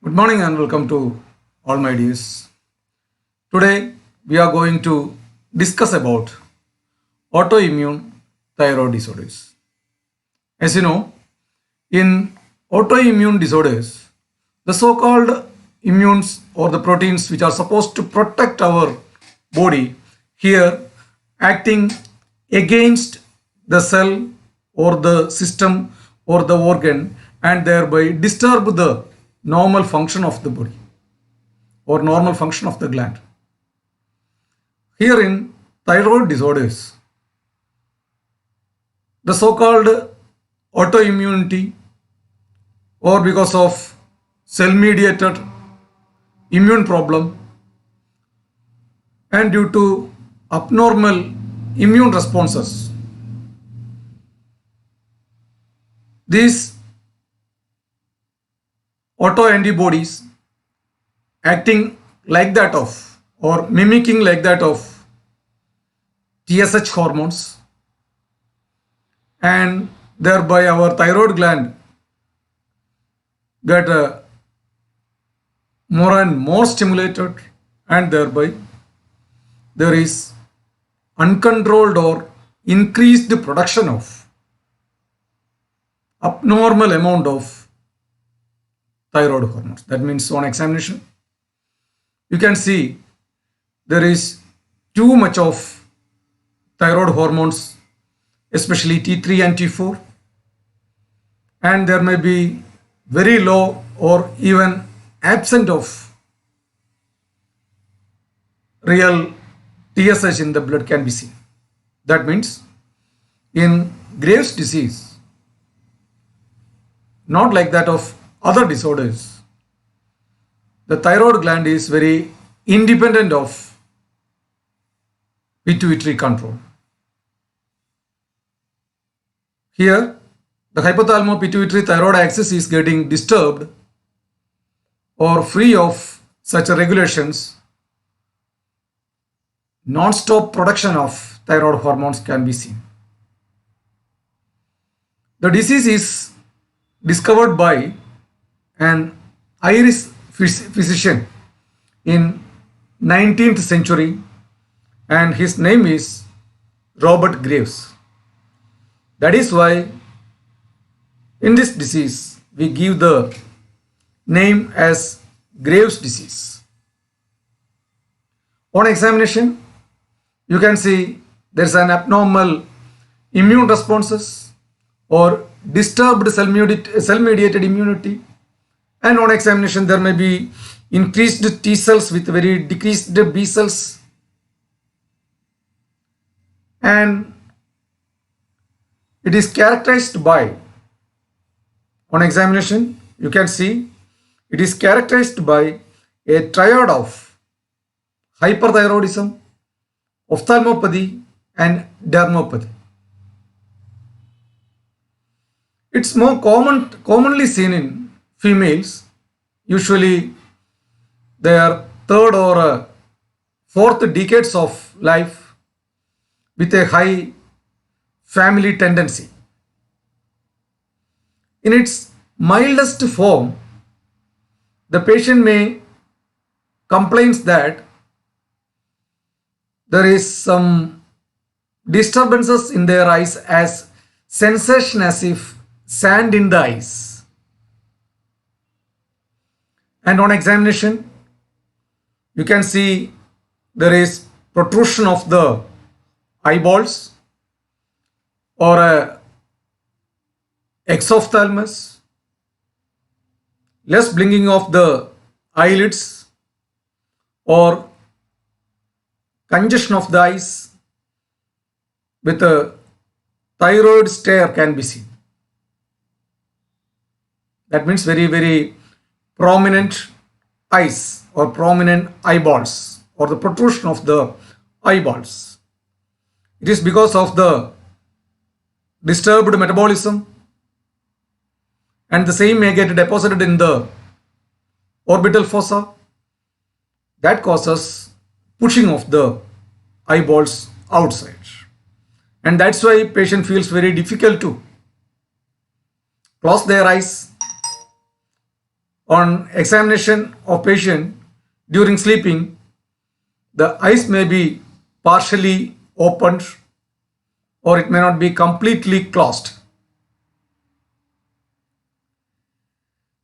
Good morning and welcome to all my dears. Today we are going to discuss about autoimmune thyroid disorders. As you know, in autoimmune disorders, the so-called immunes or the proteins which are supposed to protect our body here acting against the cell or the system or the organ and thereby disturb the normal function of the body or normal function of the gland. Here in thyroid disorders, the so-called autoimmunity or because of cell-mediated immune problem and due to abnormal immune responses, these autoantibodies acting like that of or mimicking like that of TSH hormones and thereby our thyroid gland get more and more stimulated and thereby there is uncontrolled or increased production of abnormal amount of thyroid hormones. That means on examination you can see there is too much of thyroid hormones, especially T3 and T4, and there may be very low or even absent of real TSH in the blood can be seen. That means in Graves' disease, not like that of other disorders, the thyroid gland is very independent of pituitary control. Here, the hypothalamo-pituitary thyroid axis is getting disturbed or free of such regulations. Non-stop production of thyroid hormones can be seen. The disease is discovered by an Irish physician in 19th century and his name is Robert Graves. That is why in this disease we give the name as Graves' disease. On examination you can see there is an abnormal immune responses or disturbed cell-mediated immunity, and on examination there may be increased T cells with very decreased B cells, and it is characterized by, on examination you can see it is characterized by a triad of hyperthyroidism, ophthalmopathy and dermopathy. It's more commonly seen in females. Usually their third or fourth decades of life with a high family tendency. In its mildest form, the patient may complain that there is some disturbances in their eyes as sensation as if sand in the eyes. And on examination, you can see there is protrusion of the eyeballs or a exophthalmos, less blinking of the eyelids or congestion of the eyes with a thyroid stare can be seen. That means very prominent eyes or prominent eyeballs or the protrusion of the eyeballs. It is because of the disturbed metabolism, and the same may get deposited in the orbital fossa that causes pushing of the eyeballs outside, and that's why patient feels very difficult to close their eyes On examination of patient during sleeping, the eyes may be partially opened or it may not be completely closed.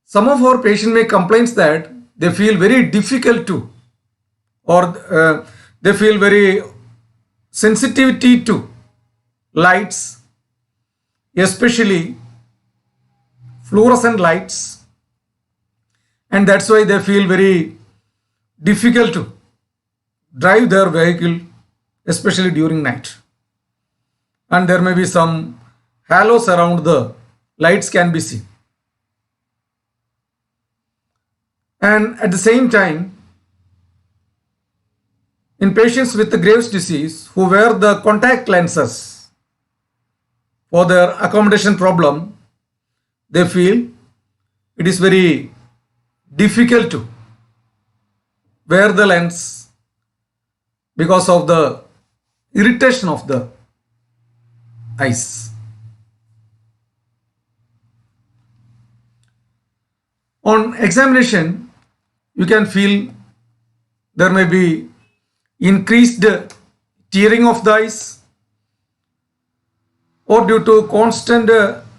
Some of our patients may complain that they feel very difficult to, or they feel very sensitivity to lights, especially fluorescent lights, and that's why they feel very difficult to drive their vehicle, especially during night. And there may be some halos around the lights can be seen. And at the same time, in patients with the Graves' disease who wear the contact lenses for their accommodation problem, they feel it is very difficult to wear the lens because of the irritation of the eyes. On examination, you can feel there may be increased tearing of the eyes or due to constant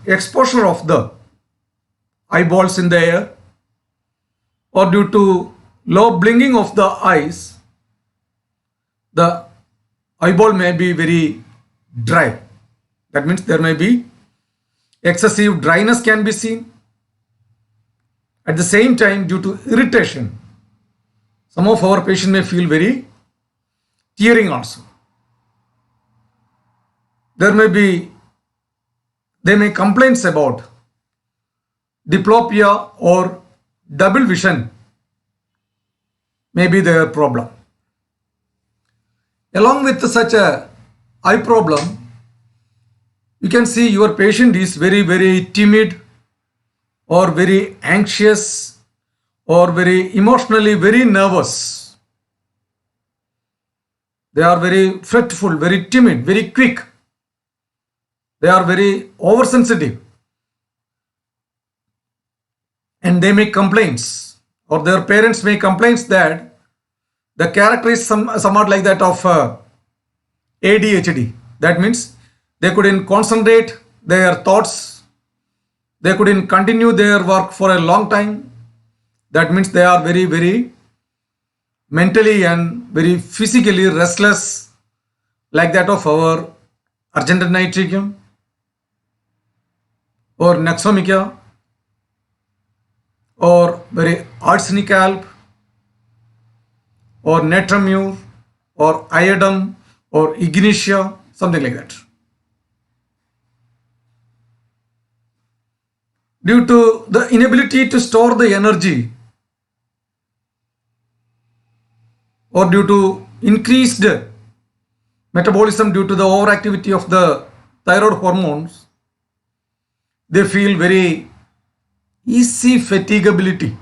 exposure of the eyeballs in the air or due to low blinking of the eyes, the eyeball may be very dry. That means there may be excessive dryness can be seen. At the same time, due to irritation, some of our patients may feel very tearing also. They may complain about diplopia or double vision may be their problem. Along with such a eye problem, you can see your patient is very timid or very anxious or very emotionally very nervous. They are very fretful, very timid, very quick. They are very oversensitive. And they make complaints, or their parents make complaints that the character is somewhat like that of ADHD. That means they couldn't concentrate their thoughts. They couldn't continue their work for a long time. That means they are very mentally and very physically restless, like that of our Argentine nitricum or Naxomica or very arsenic alp or netramure or iodum or ignitia, something like that. Due to the inability to store the energy or due to increased metabolism due to the overactivity of the thyroid hormones, they feel very easy fatigability.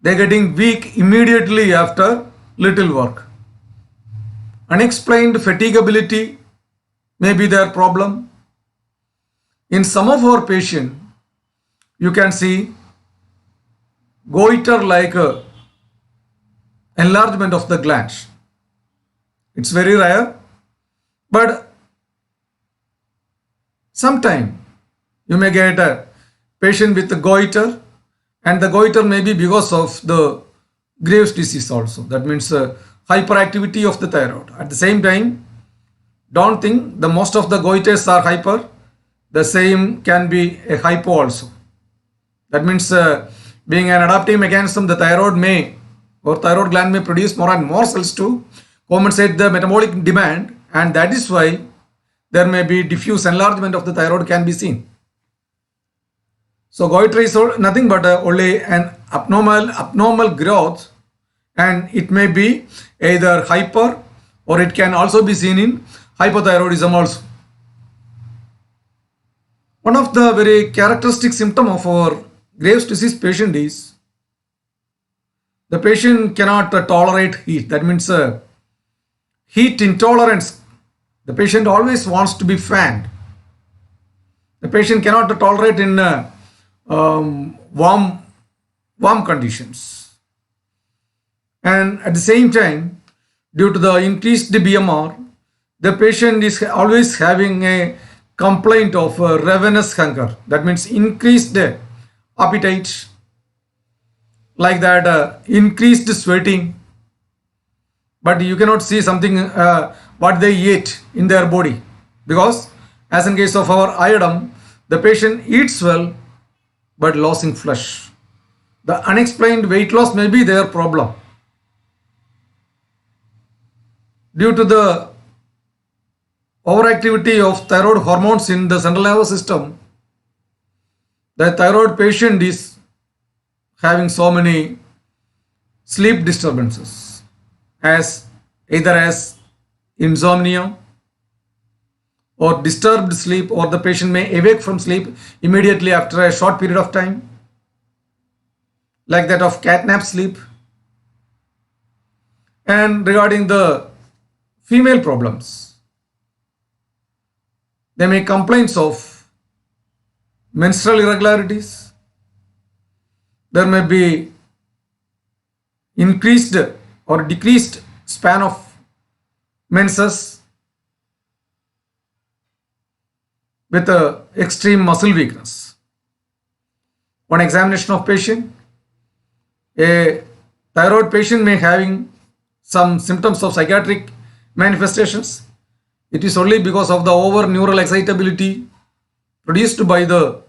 They are getting weak immediately after little work. Unexplained fatigability may be their problem. In some of our patients, you can see goiter like enlargement of the glands. It's very rare, but sometime you may get a patient with a goiter, and the goiter may be because of the Graves' disease also. That means hyperactivity of the thyroid. At the same time, don't think the most of the goiters are hyper. The same can be a hypo also. That means being an adaptive mechanism, the thyroid gland may produce more and more cells to compensate the metabolic demand, and that is why there may be diffuse enlargement of the thyroid can be seen. So goiter is nothing but only an abnormal growth, and it may be either hyper or it can also be seen in hypothyroidism also. One of the very characteristic symptom of our Graves' disease patient is the patient cannot tolerate heat. That means heat intolerance. The patient always wants to be fanned. The patient cannot tolerate in warm conditions. And at the same time, due to the increased BMR, the patient is always having a complaint of ravenous hunger. That means increased appetite, like that, increased sweating, but you cannot see something what they eat in their body, because as in case of our iodine, the patient eats well but losing flesh. The unexplained weight loss may be their problem. Due to the overactivity of thyroid hormones in the central nervous system, the thyroid patient is having so many sleep disturbances, as either as insomnia or disturbed sleep, or the patient may awake from sleep immediately after a short period of time, like that of catnap sleep. And regarding the female problems, they may complaints of menstrual irregularities. There may be increased or decreased span of menses with extreme muscle weakness. On examination of patient, a thyroid patient may having some symptoms of psychiatric manifestations. It is only because of the over neural excitability produced by the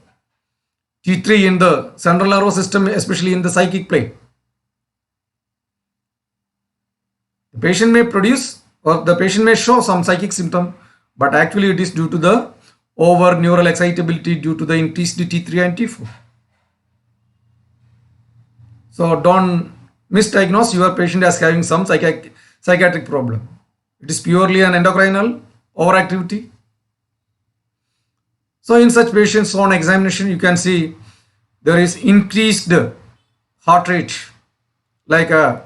T3 in the central nervous system, especially in the psychic plane. The patient may produce, or the patient may show some psychic symptom, but actually it is due to the over neural excitability due to the increased T3 and T4. So don't misdiagnose your patient as having some psychiatric problem. It is purely an endocrinal overactivity. So in such patients, on examination, you can see there is increased heart rate, like a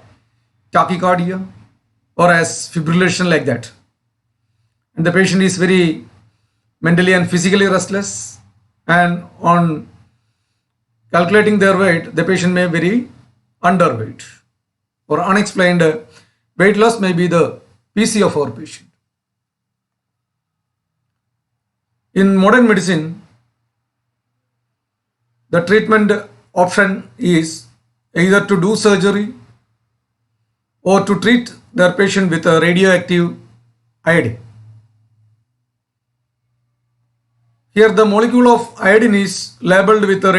tachycardia or as fibrillation, like that. And the patient is very mentally and physically restless, and on calculating their weight, the patient may be very underweight, or unexplained weight loss may be the PC of our patient. In modern medicine, the treatment option is either to do surgery or to treat their patient with a radioactive iodine. Here the molecule of iodine is labeled with a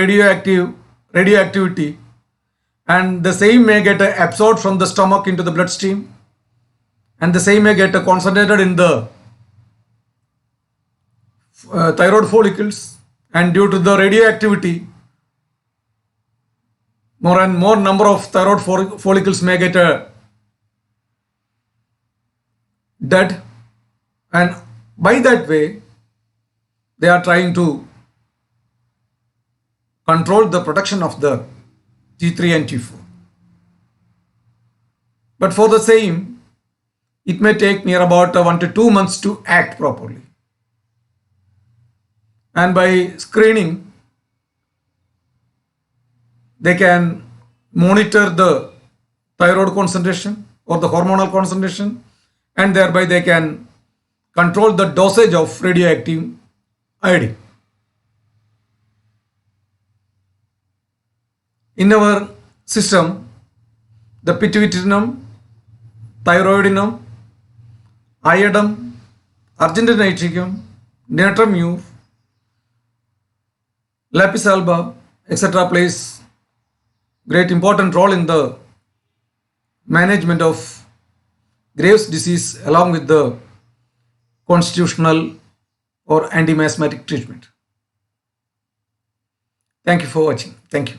radioactivity, and the same may get absorbed from the stomach into the bloodstream, and the same may get concentrated in the thyroid follicles, and due to the radioactivity, more and more number of thyroid follicles may get dead, and by that way they are trying to control the production of the T3 and T4. But for the same, it may take near about 1 to 2 months to act properly. And by screening, they can monitor the thyroid concentration or the hormonal concentration, and thereby they can control the dosage of radioactive iodine. In our system, the pituitarium, thyroidinum, iodum, argentinitricum, natrium, lapis alba, etc. plays great important role in the management of Graves' disease, along with the constitutional or anti-miasmatic treatment. Thank you for watching. Thank you.